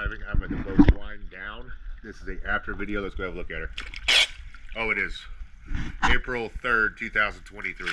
driving. I'm at the boat's wind down. This is the after video. Let's go have a look at her. Oh, it is April 3rd, 2023.